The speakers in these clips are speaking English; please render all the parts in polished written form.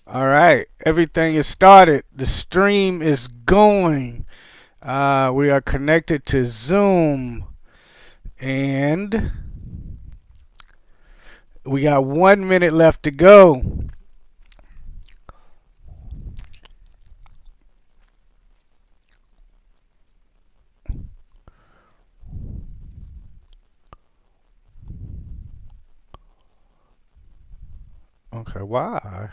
All right, everything is started. The stream is going. We are connected to Zoom, and we got 1 minute left to go. Okay, why?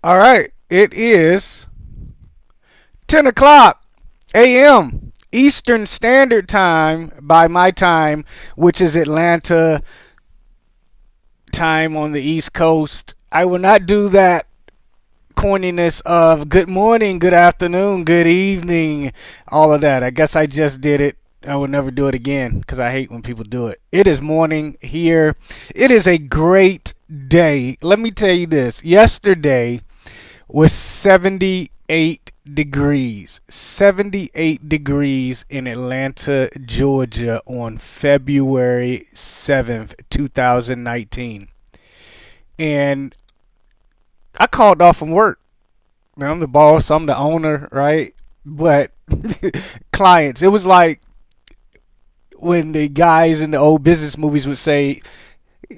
All right, it is 10 o'clock a.m. Eastern Standard Time by my time, which is Atlanta time on the East Coast. I will not do that corniness of good morning, good afternoon, good evening, all of that. I guess I just did it. I would never do it again because I hate when people do it. It is morning here. It is a great day. Let me tell you this. Yesterday was 78 degrees. 78 degrees in Atlanta, Georgia on February 7th, 2019. And I called off from work. Man, I'm the boss, I'm the owner, right? But clients, it was like when the guys in the old business movies would say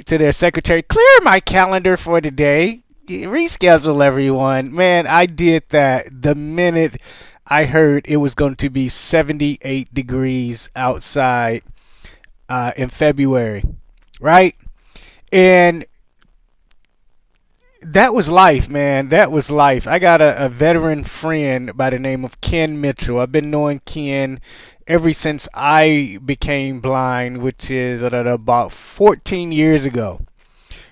to their secretary, clear my calendar for today, reschedule everyone. Man, I did that the minute I heard it was going to be 78 degrees outside in February, right? And that was life, man. That was life. I got a veteran friend by the name of Ken Mitchell. I've been knowing Ken ever since I became blind, which is about 14 years ago,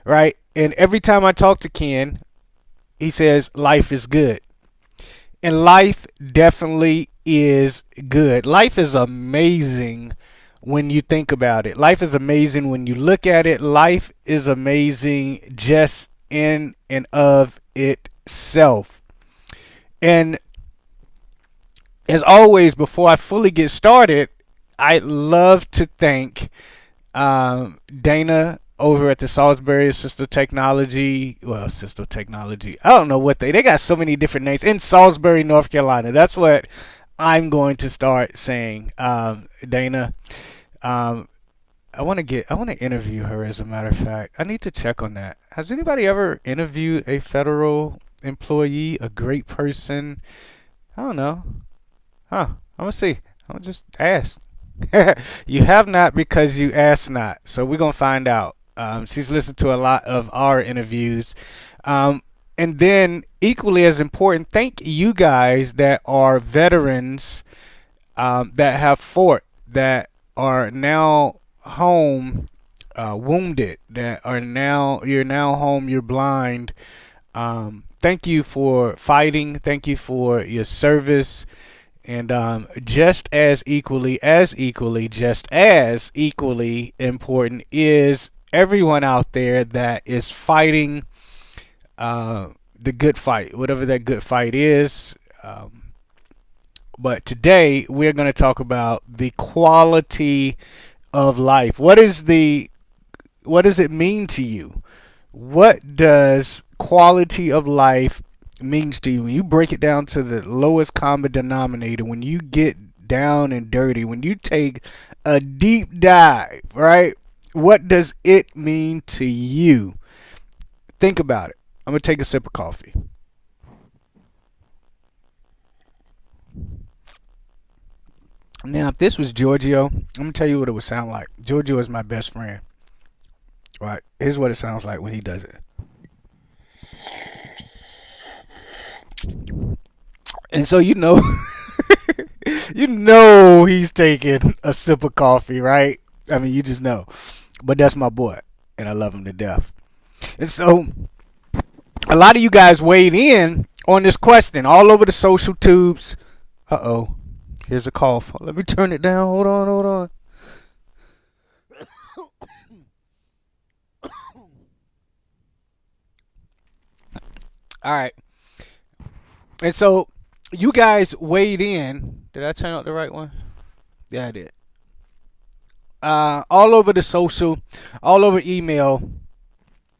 right? And every time I talk to Ken, he says life is good. And life definitely is good. Life is amazing when you think about it. Life is amazing when you look at it. Life is amazing just in and of itself. And as always, before I fully get started, I love to thank Dana over at the Salisbury Assistive Technology. Well, Assistive Technology. I don't know what they got so many different names in Salisbury, North Carolina. That's what I'm going to start saying. Dana, um, I want to interview her. As a matter of fact, I need to check on that. Has anybody ever interviewed a federal employee, a great person? I don't know. Huh? I'm gonna see. I'm gonna just ask. You have not because you ask not. So we're gonna find out. She's listened to a lot of our interviews. Um, and then equally as important, thank you guys that are veterans that have fought, that are now home, wounded, that are now you're now home, you're blind. Thank you for fighting. Thank you for your service. And just as equally important is everyone out there that is fighting the good fight, whatever that good fight is. But today we're going to talk about the quality of life. What does it mean to you? What does quality of life means to you? When you break it down to the lowest common denominator, when you get down and dirty, when you take a deep dive, right? What does it mean to you? Think about it. I'm going to take a sip of coffee. Now, if this was Giorgio, I'm going to tell you what it would sound like. Giorgio is my best friend, right? Here's what it sounds like when he does it. And so you know he's taking a sip of coffee, right? I mean, you just know. But that's my boy, and I love him to death. And so a lot of you guys weighed in on this question all over the social tubes. Uh-oh. Here's a cough. Let me turn it down. Hold on. All right. And so you guys weighed in. Did I turn out the right one? Yeah, I did. All over the social, all over email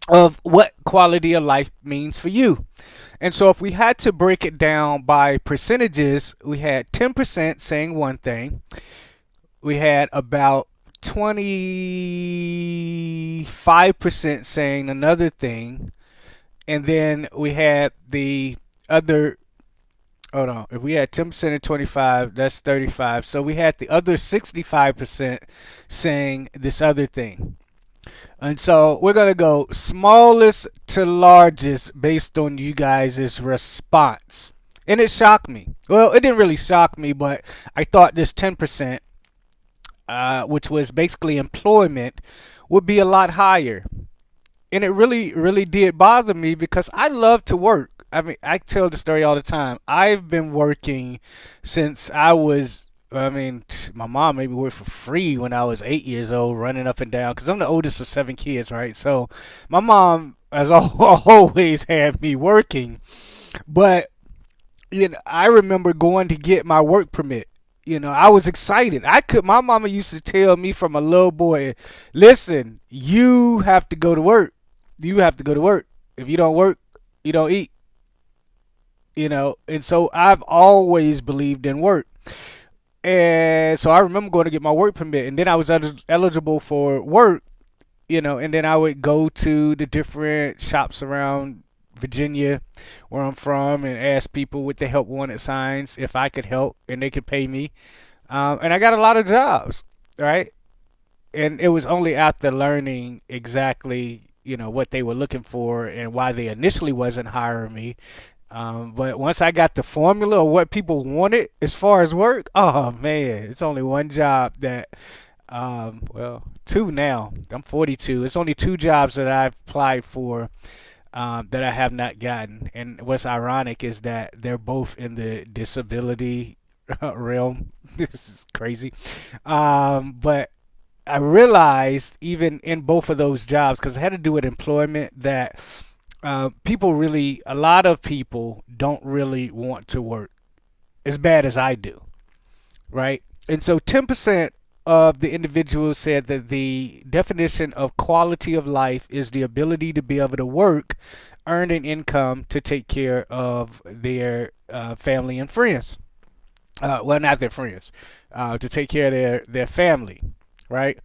of what quality of life means for you. And so if we had to break it down by percentages, we had 10% saying one thing. We had about 25% saying another thing. And then we had the other, hold on, if we had 10% and 25, that's 35. So we had the other 65% saying this other thing. And so we're going to go smallest to largest based on you guys' response. And it shocked me. Well, it didn't really shock me, but I thought this 10%, which was basically employment, would be a lot higher. And it really, really did bother me because I love to work. I mean, I tell the story all the time. I've been working since I was, I mean, my mom made me work for free when I was 8 years old, running up and down, because I'm the oldest of seven kids, right? So my mom has always had me working. But I remember going to get my work permit. I was excited. My mama used to tell me from a little boy, listen, you have to go to work. You have to go to work. If you don't work, you don't eat. And so I've always believed in work. And so I remember going to get my work permit, and then I was eligible for work, and then I would go to the different shops around Virginia, where I'm from, and ask people with the help wanted signs if I could help and they could pay me. And I got a lot of jobs, right? And it was only after learning exactly, what they were looking for and why they initially wasn't hiring me. But once I got the formula of what people wanted as far as work, oh man, it's only one job that, well, two now. I'm 42. It's only two jobs that I've applied for, that I have not gotten. And what's ironic is that they're both in the disability realm. This is crazy. But I realized even in both of those jobs, because I had to do with employment, that a lot of people don't really want to work as bad as I do, right? And so 10% of the individuals said that the definition of quality of life is the ability to be able to work, earn an income to take care of their family and friends. Well, not their friends, to take care of their family, right?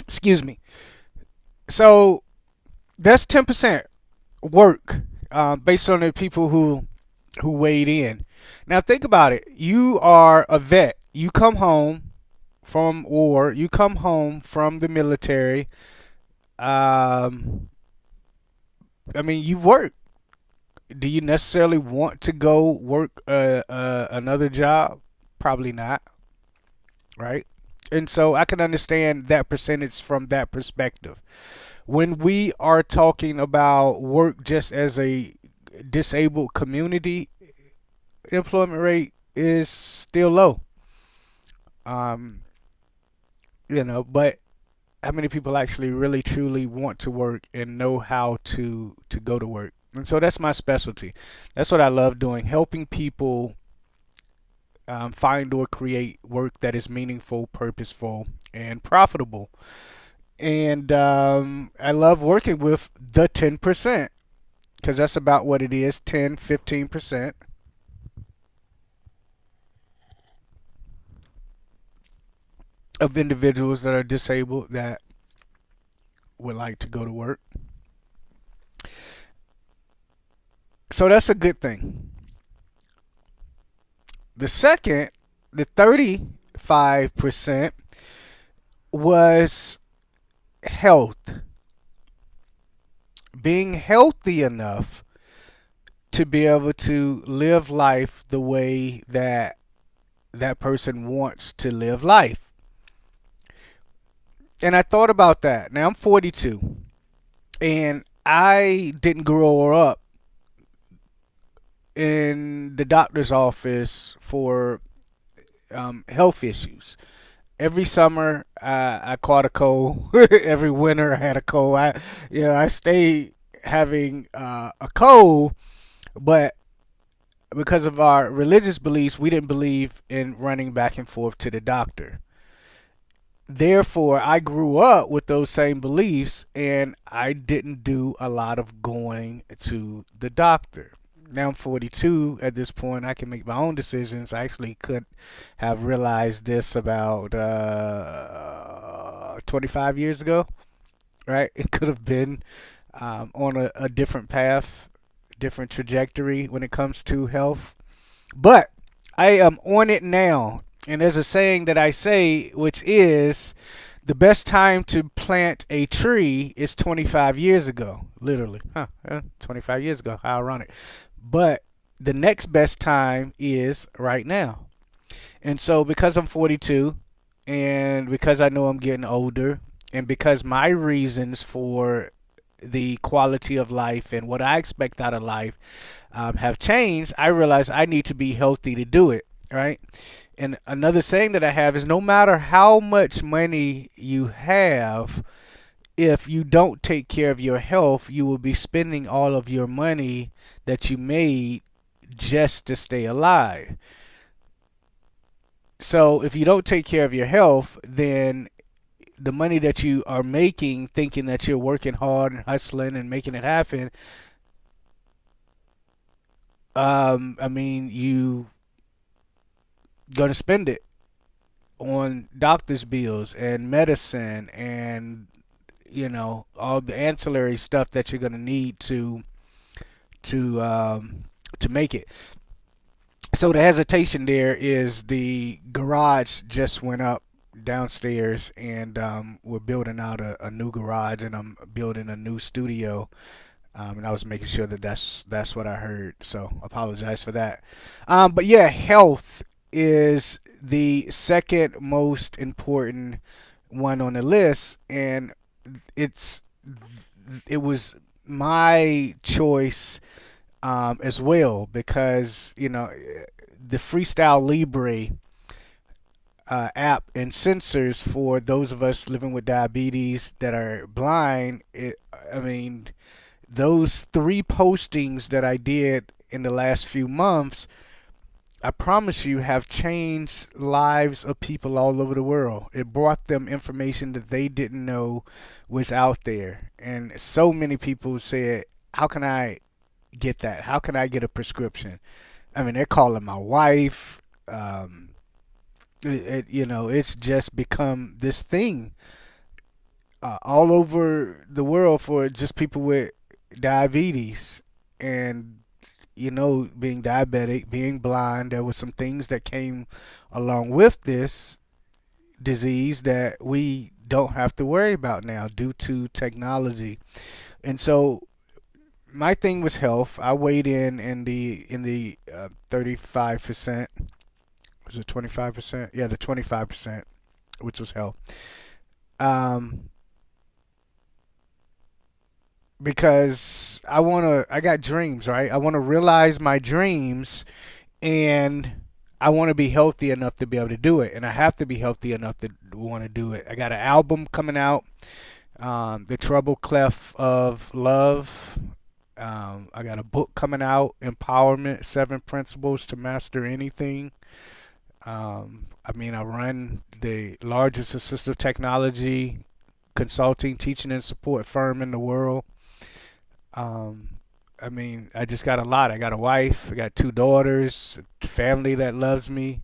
Excuse me. So that's 10% work, based on the people who weighed in. Now think about it. You are a vet. You come home from war. You come home from the military. Um, I mean, you've worked. Do you necessarily want to go work another job? Probably not, right? And so I can understand that percentage from that perspective. When we are talking about work just as a disabled community, employment rate is still low. Um, but how many people actually really truly want to work and know how to go to work? And so that's my specialty. That's what I love doing, helping people find or create work that is meaningful, purposeful, and profitable. And I love working with the 10% because that's about what it is, 10, 15% of individuals that are disabled that would like to go to work. So that's a good thing. The second, the 35%, was health. Being healthy enough to be able to live life the way that that person wants to live life. And I thought about that. Now I'm 42, and I didn't grow up in the doctor's office for health issues. every summer I caught a cold. Every winter I had a cold. I stayed having a cold, but because of our religious beliefs, we didn't believe in running back and forth to the doctor. Therefore, I grew up with those same beliefs and I didn't do a lot of going to the doctor. Now I'm 42 at this point. I can make my own decisions. I actually could have realized this about 25 years ago, right? It could have been on a different path, different trajectory when it comes to health. But I am on it now. And there's a saying that I say, which is the best time to plant a tree is 25 years ago. Literally. 25 years ago. How ironic. But the next best time is right now. And so because I'm 42 and because I know I'm getting older and because my reasons for the quality of life and what I expect out of life have changed, I realize I need to be healthy to do it, right? And another saying that I have is no matter how much money you have, if you don't take care of your health, you will be spending all of your money that you made just to stay alive. So if you don't take care of your health, then the money that you are making, thinking that you're working hard and hustling and making it happen, I mean, you gonna spend it on doctor's bills and medicine and all the ancillary stuff that you're gonna need to to make it. So the hesitation there is the garage just went up downstairs and we're building out a new garage and I'm building a new studio. And I was making sure that that's what I heard. So apologize for that. But yeah, health is the second most important one on the list, and it's it was my choice as well because the Freestyle Libre app and sensors for those of us living with diabetes that are blind. I mean, those three postings that I did in the last few months, I promise you, have changed lives of people all over the world. It brought them information that they didn't know was out there. And so many people said, how can I get that? How can I get a prescription? I mean, they're calling my wife. It's just become this thing all over the world for just people with diabetes. And being diabetic, being blind, there were some things that came along with this disease that we don't have to worry about now due to technology. And so my thing was health. I weighed in the 35%. Was it 25%? Yeah, the 25%, which was health. Um, because I got dreams, right? I want to realize my dreams and I want to be healthy enough to be able to do it. And I have to be healthy enough to want to do it. I got an album coming out, The Treble Clef of Love. I got a book coming out, Empowerment: 7 Principles to Master Anything. I mean, I run the largest assistive technology consulting, teaching, and support firm in the world. Um, I mean, I just got a lot. I got a wife, I got 2 daughters, a family that loves me,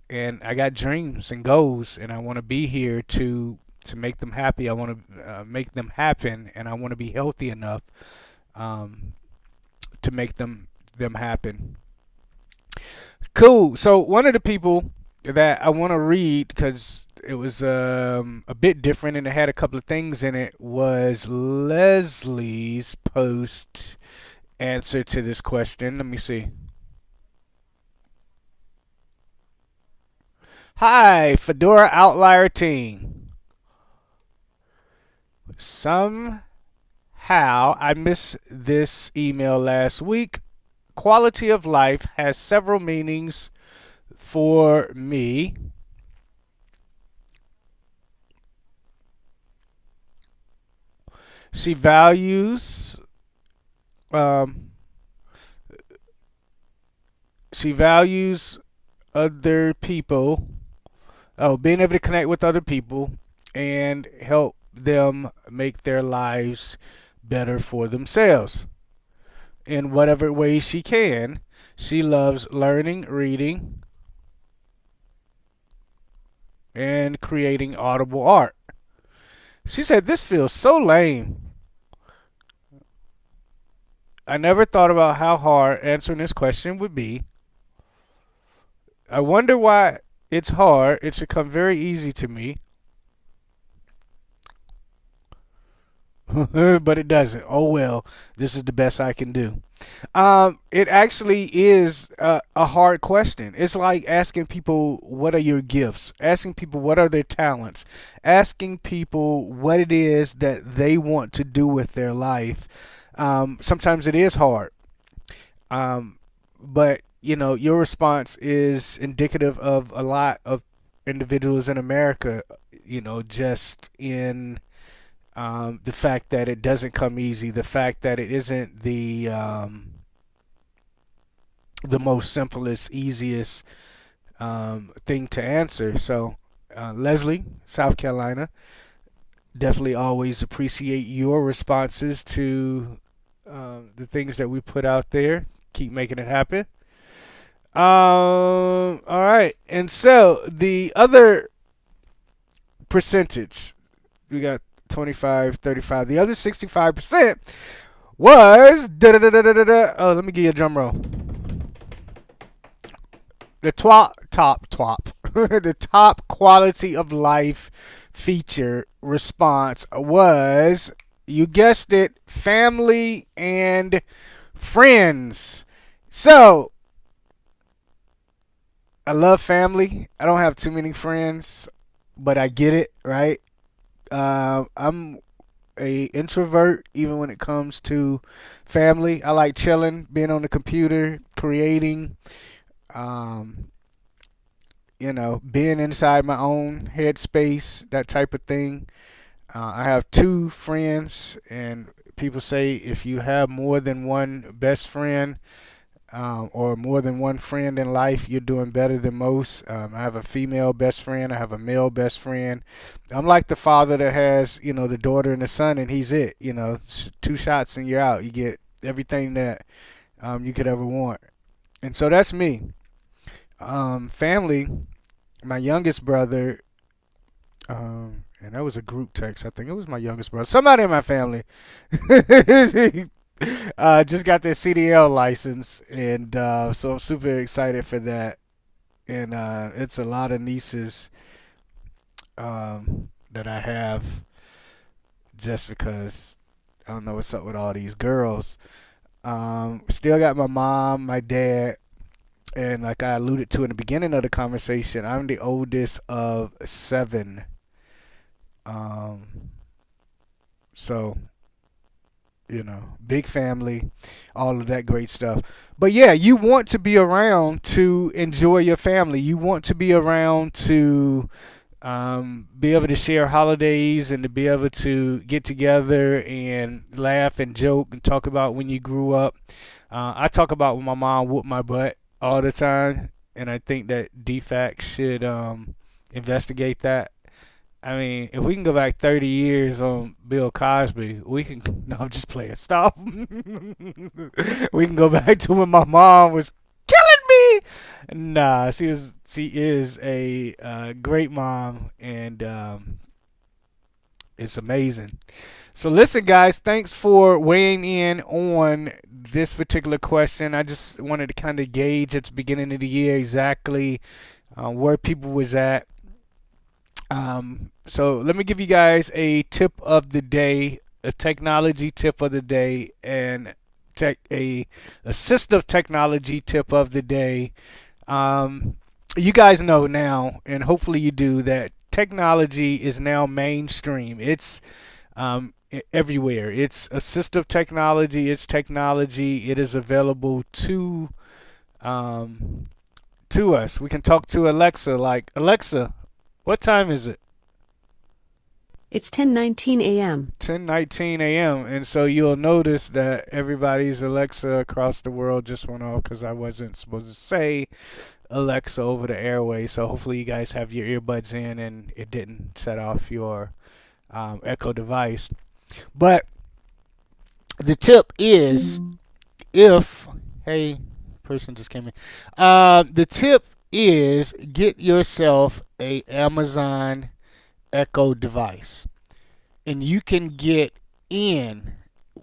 and I got dreams and goals, and I want to be here to make them happy. I want to make them happen, and I want to be healthy enough um, to make them happen. Cool. So one of the people that I want to read because it was a bit different and it had a couple of things in it was Leslie's post answer to this question. Let me see. Hi, Fedora Outlier Team. Somehow I missed this email last week. Quality of life has several meanings for me. She values um, she values other people. Oh, being able to connect with other people and help them make their lives better for themselves in whatever way she can. She loves learning, reading, and creating audible art. She said, "This feels so lame. I never thought about how hard answering this question would be. I wonder why it's hard. It should come very easy to me, but it doesn't. Oh well, this is the best I can do." It actually is a hard question. It's like asking people, what are your gifts? Asking people, what are their talents? Asking people what it is that they want to do with their life. Sometimes it is hard. Um, but, your response is indicative of a lot of individuals in America, just in the fact that it doesn't come easy, the fact that it isn't the most simplest, easiest thing to answer. So, Leslie, South Carolina, definitely always appreciate your responses to the things that we put out there. Keep making it happen. All right, and so the other percentage, we got 25, 35. The other 65% was da da da da da da. Oh, let me give you a drum roll. The the top quality of life feature response was, you guessed it, family and friends. So I love family. I don't have too many friends, but I get it, right? I'm a introvert even when it comes to family. I like chilling, being on the computer, creating, um, being inside my own headspace, that type of thing. I have two friends, and people say if you have more than one best friend, or more than one friend in life, you're doing better than most. I have a female best friend. I have a male best friend. I'm like the father that has, the daughter and the son, and he's it. Two shots and you're out. You get everything that you could ever want. And so that's me. Family, my youngest brother, and that was a group text. I think it was my youngest brother. Somebody in my family just got their CDL license, and so I'm super excited for that. And it's a lot of nieces that I have, just because I don't know what's up with all these girls. Still got my mom, my dad, and like I alluded to in the beginning of the conversation, I'm the oldest of seven. Um, so big family, all of that great stuff. But yeah, you want to be around to enjoy your family. You want to be around to be able to share holidays and to be able to get together and laugh and joke and talk about when you grew up. I talk about when my mom whooped my butt all the time, and I think that DFAC should investigate that. I mean, if we can go back 30 years on Bill Cosby, we can. No, I'm just playing. Stop. We can go back to when my mom was killing me. Nah, She is a great mom, and it's amazing. So listen, guys. Thanks for weighing in on this particular question. I just wanted to kind of gauge at the beginning of the year exactly where people was at. So let me give you guys a tip of the day, a technology tip of the day, and a assistive technology tip of the day. You guys know now, and hopefully you do, that technology is now mainstream. It's everywhere. It's assistive technology. It's technology. It is available um, to us. We can talk to Alexa, like, Alexa, what time is it? It's 10:19 a.m. 10:19 a.m. And so you'll notice that everybody's Alexa across the world just went off because I wasn't supposed to say Alexa over the airway. So hopefully you guys have your earbuds in and it didn't set off your Echo device. But the tip is if, hey, person just came in. The tip is get yourself a Amazon Echo device. And you can get in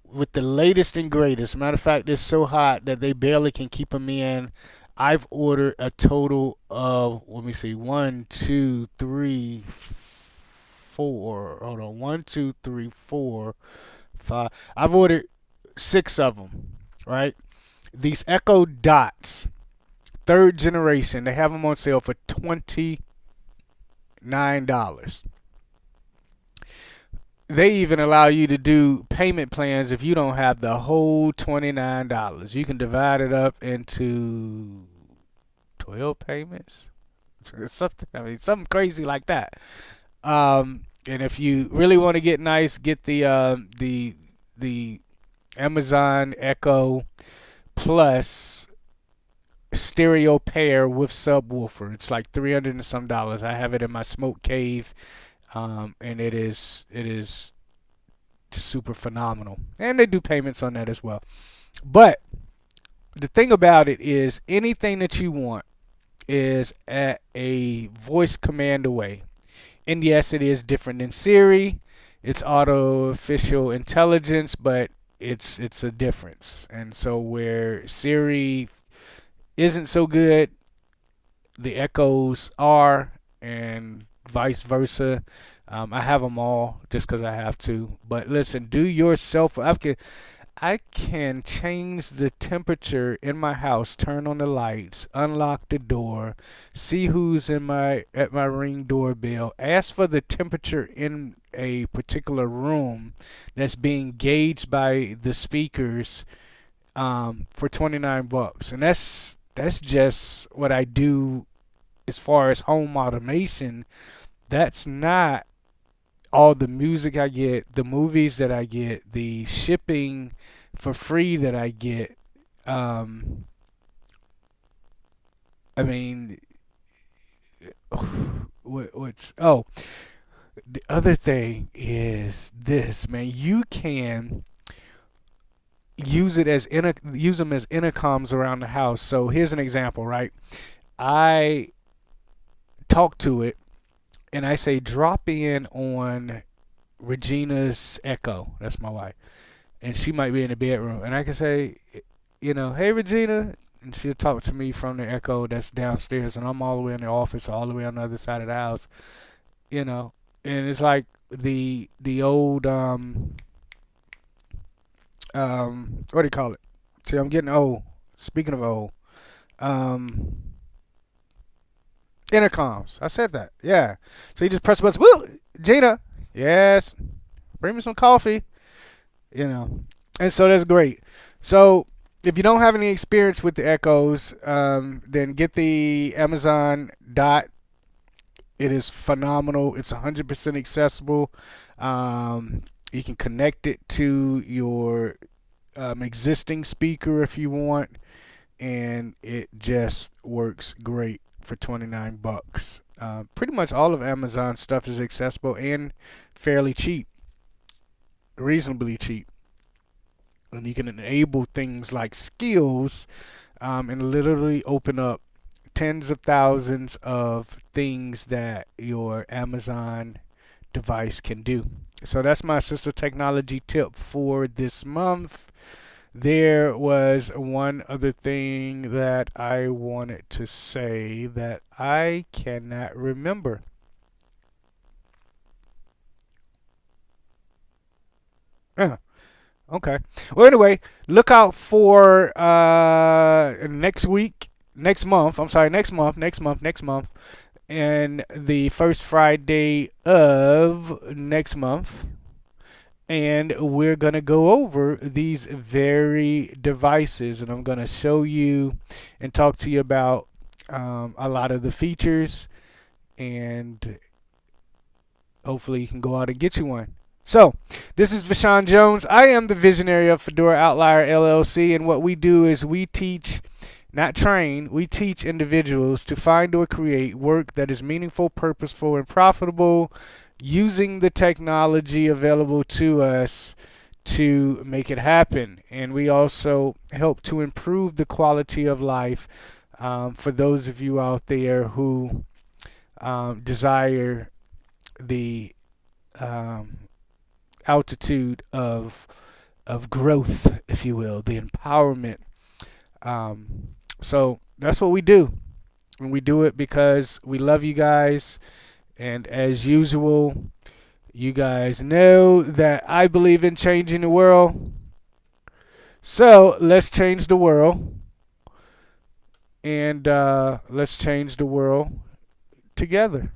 with the latest and greatest. Matter of fact, it's so hot that they barely can keep them in. I've ordered a total of, let me see, one, two, three, four. Hold on, one, two, three, four, five. I've ordered six of them, right? These Echo Dots, third generation, they have them on sale for $29. They even allow you to do payment plans if you don't have the whole $29. You can divide it up into 12 payments. Something, I mean, something crazy like that. And if you really want to get nice, get the Amazon Echo Plus stereo pair with subwoofer. It's like 300 and some dollars. I have it in my smoke cave, and it is just super phenomenal. And they do payments on that as well. But the thing about it is, anything that you want is at a voice command away. And yes, it is different than Siri. It's artificial intelligence, but it's a difference. And so where Siri isn't so good, the Echoes are, and vice versa. I have them all just because I have to. But listen, do yourself. I can change the temperature in my house, turn on the lights, unlock the door, see who's in my at my Ring doorbell, ask for the temperature in a particular room that's being gauged by the speakers, for $29, and that's just what I do as far as home automation. That's not all the music I get, the movies that I get, the shipping for free that I get. Um, I mean, what's the other thing is this, man. You can use them as intercoms around the house. So here's an example, right? I talk to it and I say drop in on Regina's Echo. That's my wife, and she might be in the bedroom, and I can say, hey Regina, and she'll talk to me from the Echo that's downstairs, and I'm all the way in the office, all the way on the other side of the house, you know, and it's like the old what do you call it? See, I'm getting old. Speaking of old, um, intercoms. I said that. Yeah. So you just press the button. Woo, Gina. Yes. Bring me some coffee. And so that's great. So if you don't have any experience with the Echoes, then get the Amazon Dot. It is phenomenal. It's 100% accessible. You can connect it to your existing speaker if you want, and it just works great for $29. Pretty much all of Amazon stuff is accessible and fairly cheap, reasonably cheap. And you can enable things like skills, and literally open up tens of thousands of things that your Amazon device can do. So that's my sister technology tip for this month. There was one other thing that I wanted to say that I cannot remember. Uh, okay. Well, anyway, look out for next week, next month. I'm sorry, next month, and the first Friday of next month. And we're going to go over these very devices, and I'm going to show you and talk to you about a lot of the features, and hopefully you can go out and get you one. So, this is Vashawn Jones. I am the visionary of Fedora Outlier LLC, and what we do is we teach, not train, we teach individuals to find or create work that is meaningful, purposeful, and profitable using the technology available to us to make it happen. And we also help to improve the quality of life for those of you out there who desire the altitude of growth, if you will, the empowerment. So that's what we do. And we do it because we love you guys. And as usual, you guys know that I believe in changing the world. So let's change the world. And let's change the world together.